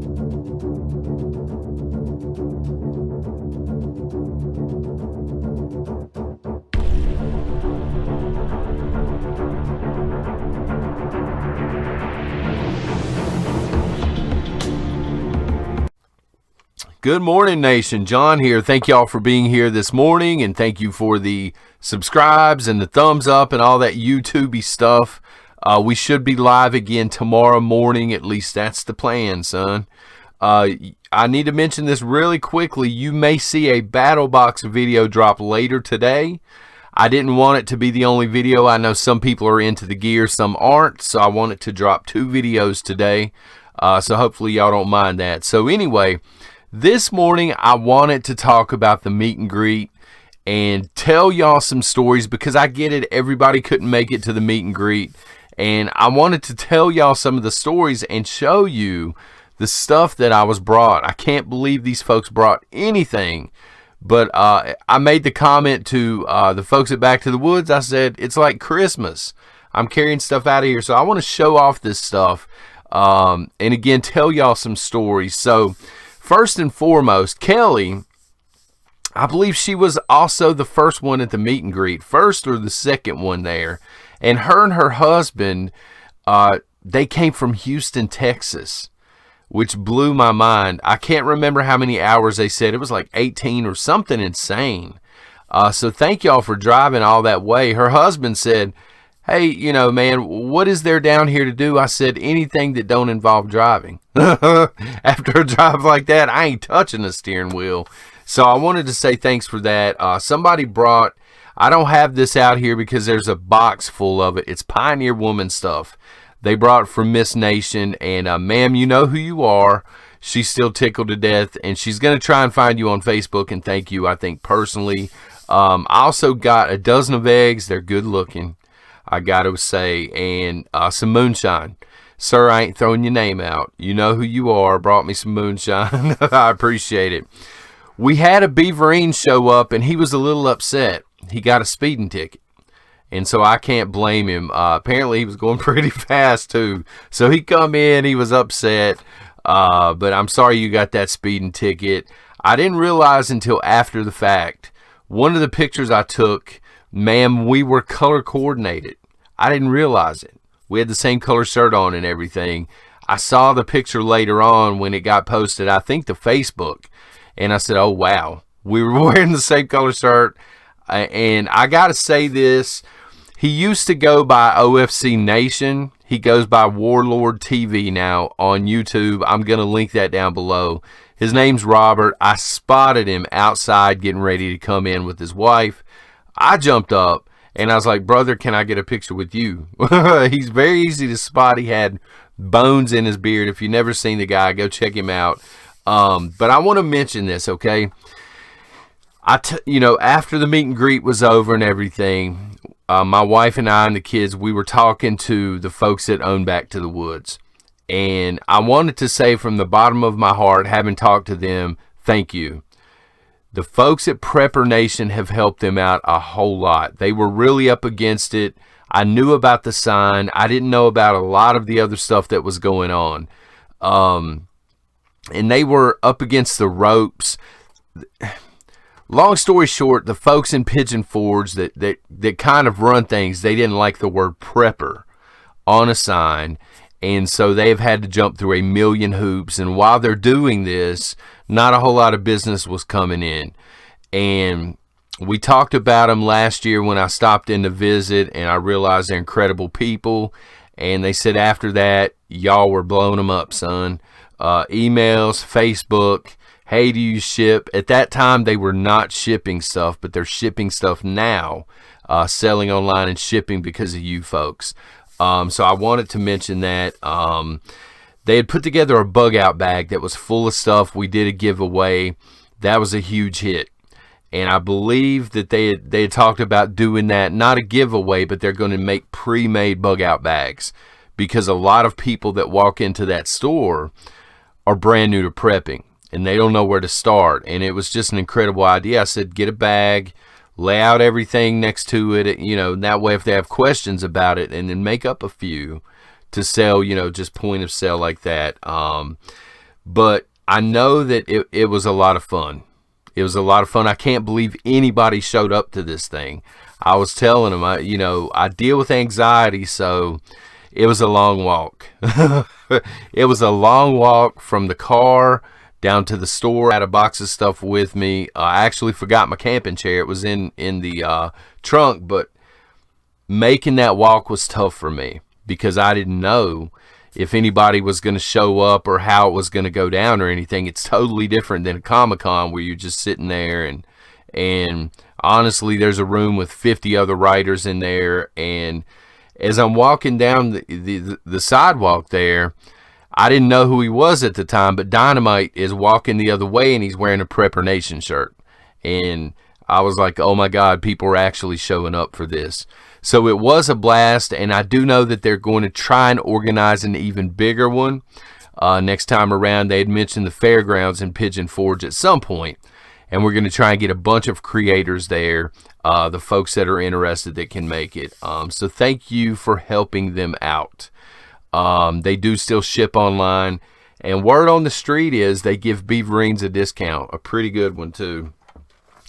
Good morning, nation. John here. Thank y'all for being here this morning, and thank you for the subscribes and the thumbs up and all that YouTube-y stuff. We should be live again tomorrow morning. At least that's the plan, son. I need to mention this really quickly. You may see a Battle Box video drop later today. I didn't want it to be the only video. I know some people are into the gear, some aren't, so I want it to drop 2 videos today. So hopefully y'all don't mind that. So anyway, this morning, I wanted to talk about the meet and greet and tell y'all some stories because I get it. Everybody couldn't make it to the meet and greet. And I wanted to tell y'all some of the stories and show you the stuff that I was brought. I can't believe these folks brought anything. But I made the comment to the folks at Back to the Woods. I said, it's like Christmas. I'm carrying stuff out of here. So I want to show off this stuff. And again, tell y'all some stories. So first and foremost, Kelly, I believe she was also the first one at the meet and greet, first or the second one there. And her husband, they came from Houston, Texas, which blew my mind. I can't remember how many hours they said. It was like 18 or something insane. So thank y'all for driving all that way. Her husband said, hey, you know, man, what is there down here to do? I said, anything that don't involve driving. After a drive like that, I ain't touching the steering wheel. So I wanted to say thanks for that. Somebody brought, I don't have this out here because there's a box full of it. It's Pioneer Woman stuff. They brought it from Miss Nation. And ma'am, you know who you are. She's still tickled to death. And she's going to try and find you on Facebook and thank you, I think, personally. I also got a dozen of eggs. They're good looking, I got to say, and some moonshine. Sir, I ain't throwing your name out. You know who you are. Brought me some moonshine. I appreciate it. We had a Beaverines show up, and he was a little upset. He got a speeding ticket, and so I can't blame him. Apparently, he was going pretty fast, too. So he come in. He was upset, but I'm sorry you got that speeding ticket. I didn't realize until after the fact. One of the pictures I took, ma'am, we were color coordinated. I didn't realize it. We had the same color shirt on and everything. I saw the picture later on when it got posted, I think to Facebook. And I said, oh, wow. We were wearing the same color shirt. And I got to say this. He used to go by OFC Nation. He goes by Warlord TV now on YouTube. I'm going to link that down below. His name's Robert. I spotted him outside getting ready to come in with his wife. I jumped up and I was like, brother, can I get a picture with you? He's very easy to spot. He had bones in his beard. If you've never seen the guy, go check him out. But I want to mention this, okay? You know, after the meet and greet was over and everything, my wife and I and the kids, we were talking to the folks that own Back to the Woods. And I wanted to say from the bottom of my heart, having talked to them, thank you. The folks at preppernation have helped them out a whole lot. They were really up against it. I knew about the sign. I didn't know about a lot of the other stuff that was going on. And they were up against the ropes. Long story short, the folks in Pigeon Forge that kind of run things, they didn't like the word prepper on a sign. And so they've had to jump through a million hoops. And while they're doing this, not a whole lot of business was coming in. And we talked about them last year when I stopped in to visit, and I realized they're incredible people. And they said after that, y'all were blowing them up, son. Emails, Facebook, hey, do you ship? At that time, they were not shipping stuff, but they're shipping stuff now, selling online and shipping because of you folks. So I wanted to mention that. They had put together a bug out bag that was full of stuff. We did a giveaway. That was a huge hit. And I believe that they had talked about doing that, not a giveaway, but they're going to make pre-made bug out bags, because a lot of people that walk into that store are brand new to prepping and they don't know where to start. And it was just an incredible idea. I said, get a bag, lay out everything next to it, you know, that way if they have questions about it, and then make up a few to sell, you know, just point of sale like that. But I know that it was a lot of fun. It was a lot of fun. I can't believe anybody showed up to this thing. I was telling them, I deal with anxiety, so it was a long walk. It was a long walk from the car down to the store. I had a box of stuff with me. I actually forgot my camping chair. It was in the trunk, but making that walk was tough for me because I didn't know if anybody was going to show up or how it was going to go down or anything. It's totally different than a Comic-Con where you're just sitting there and honestly, there's a room with 50 other writers in there. And as I'm walking down the sidewalk there, I didn't know who he was at the time, but Dynamite is walking the other way and he's wearing a Preppernation shirt. And I was like, oh my God, people are actually showing up for this. So it was a blast, and I do know that they're going to try and organize an even bigger one next time around. They had mentioned the fairgrounds in Pigeon Forge at some point, and we're going to try and get a bunch of creators there, the folks that are interested that can make it. So thank you for helping them out. They do still ship online, and word on the street is they give Beaverines a discount, a pretty good one too.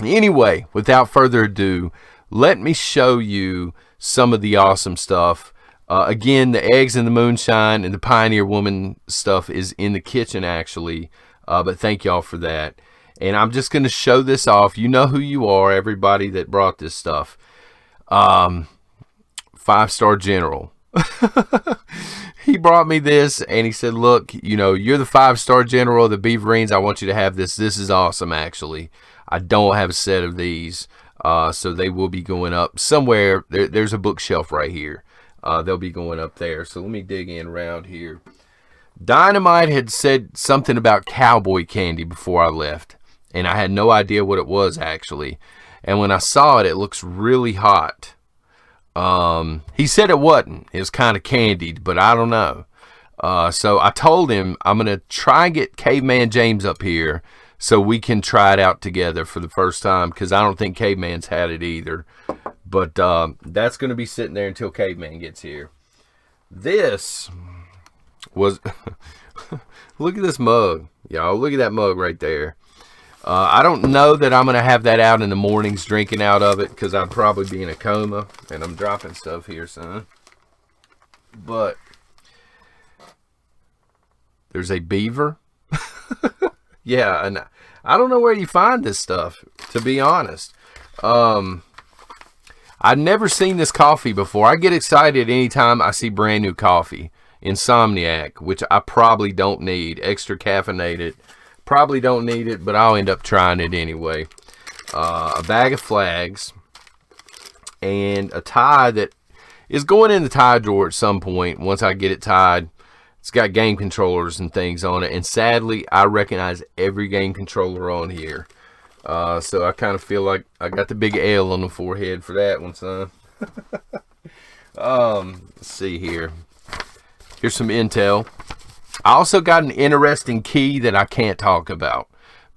Anyway, without further ado, let me show you some of the awesome stuff. Again, the eggs and the moonshine and the Pioneer Woman stuff is in the kitchen actually, but thank y'all for that. And I'm just going to show this off. You know who you are, everybody that brought this stuff. 5-star General. He brought me this and he said, look, you're the 5-star General of the Beaverines. I want you to have this. This is awesome, actually. I don't have a set of these, so they will be going up somewhere. There's a bookshelf right here. They'll be going up there. So let me dig in around here. Dynamite had said something about cowboy candy before I left, and I had no idea what it was, actually. And when I saw it, it looks really hot. He said it wasn't. It was kind of candied, but I don't know. So I told him I'm going to try and get Caveman James up here so we can try it out together for the first time, because I don't think Caveman's had it either. But that's going to be sitting there until Caveman gets here. This was... Look at this mug. Y'all, look at that mug right there. I don't know that I'm going to have that out in the mornings drinking out of it, because I'd probably be in a coma. And I'm dropping stuff here, son. But there's a beaver. Yeah, and I don't know where you find this stuff, to be honest. I'd never seen this coffee before. I get excited anytime I see brand new coffee. Insomniac, which I probably don't need. Extra caffeinated. Probably don't need it, but I'll end up trying it anyway. A bag of flags. And a tie that is going in the tie drawer at some point once I get it tied. It's got game controllers and things on it. And sadly, I recognize every game controller on here. So I kind of feel like I got the big L on the forehead for that one, son. Let's see here. Here's some intel. I also got an interesting key that I can't talk about.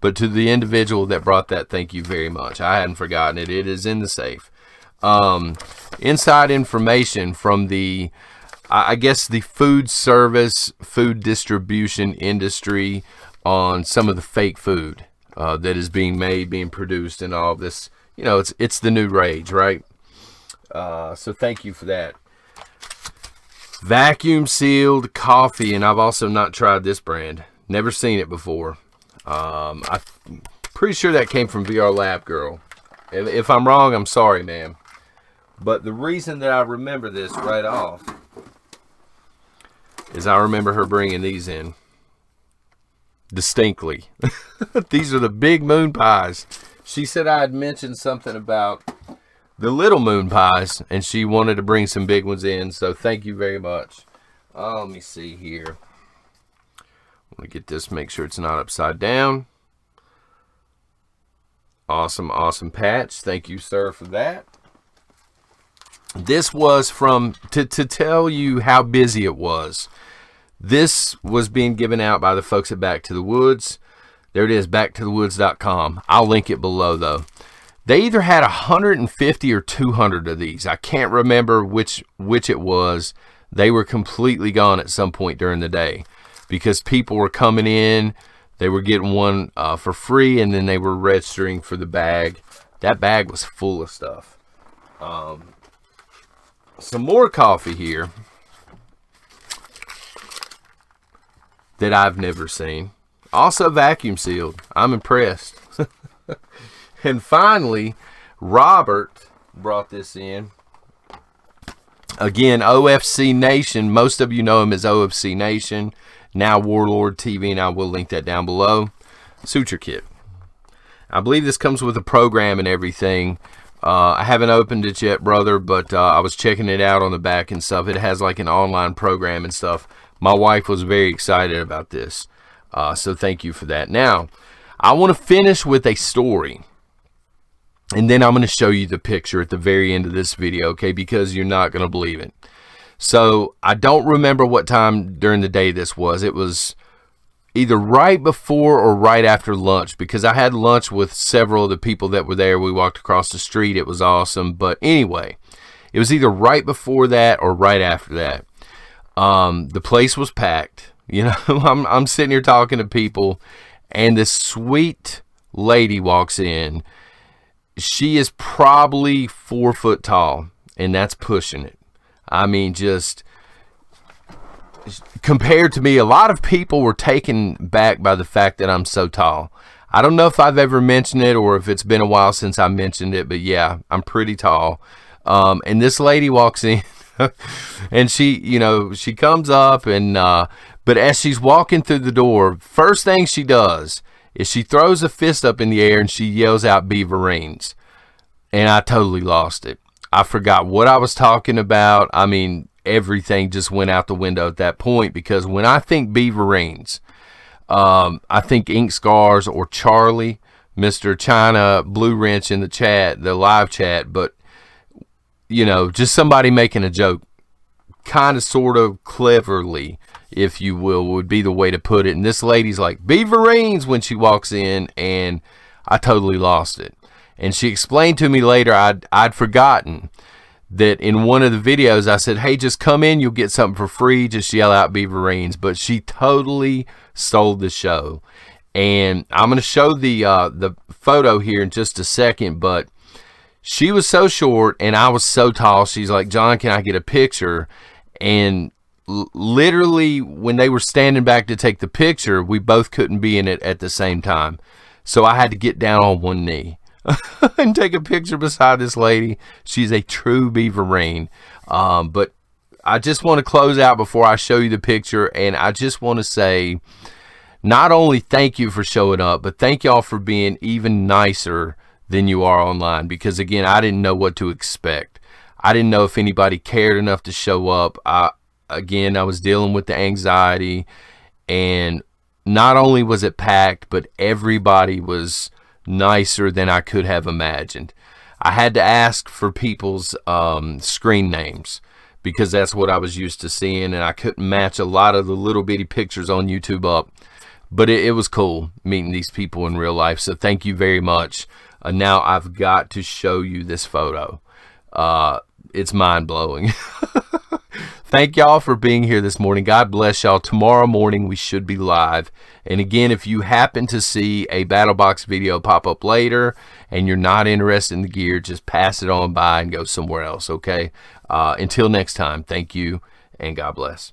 But to the individual that brought that, thank you very much. I hadn't forgotten it. It is in the safe. Inside information from the... I guess the food service, food distribution industry on some of the fake food that is being made, being produced, and all of this. It's the new rage, right? So thank you for that. Vacuum sealed coffee, and I've also not tried this brand. Never seen it before. I'm pretty sure that came from VR Lab Girl. If I'm wrong, I'm sorry, ma'am. But the reason that I remember this right off is I remember her bringing these in distinctly. These are the big moon pies. She said I had mentioned something about the little moon pies, and she wanted to bring some big ones in, so thank you very much. Let me see here. Let me get this, make sure it's not upside down. Awesome, awesome patch. Thank you, sir, for that. This was from, to tell you how busy it was, this was being given out by the folks at Back to the Woods. There it is, backtothewoods.com. I'll link it below, though. They either had 150 or 200 of these. I can't remember which it was. They were completely gone at some point during the day. because people were coming in. They were getting one for free, and then they were registering for the bag. That bag was full of stuff. Some more coffee here that I've never seen. Also vacuum sealed. I'm impressed. And finally, Robert brought this in. Again, OFC Nation. Most of you know him as OFC Nation. Now Warlord TV, and I will link that down below. Suture kit. I believe this comes with a program and everything. I haven't opened it yet, brother, but I was checking it out on the back and stuff. It has like an online program and stuff. My wife was very excited about this. So thank you for that. Now, I want to finish with a story. And then I'm going to show you the picture at the very end of this video, okay? Because you're not going to believe it. So I don't remember what time during the day this was. It was either right before or right after lunch, because I had lunch with several of the people that were there. We walked across the street. It was awesome. But anyway, it was either right before that or right after that. The place was packed. You know, I'm sitting here talking to people, and this sweet lady walks in. She is probably 4 foot tall, and that's pushing it. I mean, just compared to me, a lot of people were taken back by the fact that I'm so tall. I don't know if I've ever mentioned it or if it's been a while since I mentioned it, but yeah, I'm pretty tall. And this lady walks in, and she comes up, and but as she's walking through the door, first thing she does is she throws a fist up in the air and she yells out Beaverines. And I totally lost it. I forgot what I was talking about. I mean, everything just went out the window at that point, because when I think Beaverines, I think Ink Scars or Charlie, Mr. China Blue Wrench in the chat, the live chat, but you know, just somebody making a joke, kind of sort of cleverly, if you will, would be the way to put it. And this lady's like, Beaverines, when she walks in, and I totally lost it. And she explained to me later, I'd forgotten that in one of the videos I said, hey, just come in, you'll get something for free, just yell out Beaverines. But she totally stole the show. And I'm going to show the photo here in just a second, but she was so short and I was so tall. She's like, John, can I get a picture? And literally when they were standing back to take the picture, we both couldn't be in it at the same time. So I had to get down on one knee and take a picture beside this lady. She's a true Beaverine. But I just want to close out before I show you the picture, and I just want to say, not only thank you for showing up, but thank y'all for being even nicer than you are online, because again, I didn't know what to expect. I didn't know if anybody cared enough to show up. I was dealing with the anxiety, and not only was it packed, but everybody was nicer than I could have imagined. I had to ask for people's screen names, because that's what I was used to seeing, and I couldn't match a lot of the little bitty pictures on YouTube up. But it was cool meeting these people in real life, so thank you very much. Now I've got to show you this photo. It's mind-blowing. Thank y'all for being here this morning. God bless y'all. Tomorrow morning we should be live. And again, if you happen to see a BattleBox video pop up later and you're not interested in the gear, just pass it on by and go somewhere else, okay? Until next time, thank you and God bless.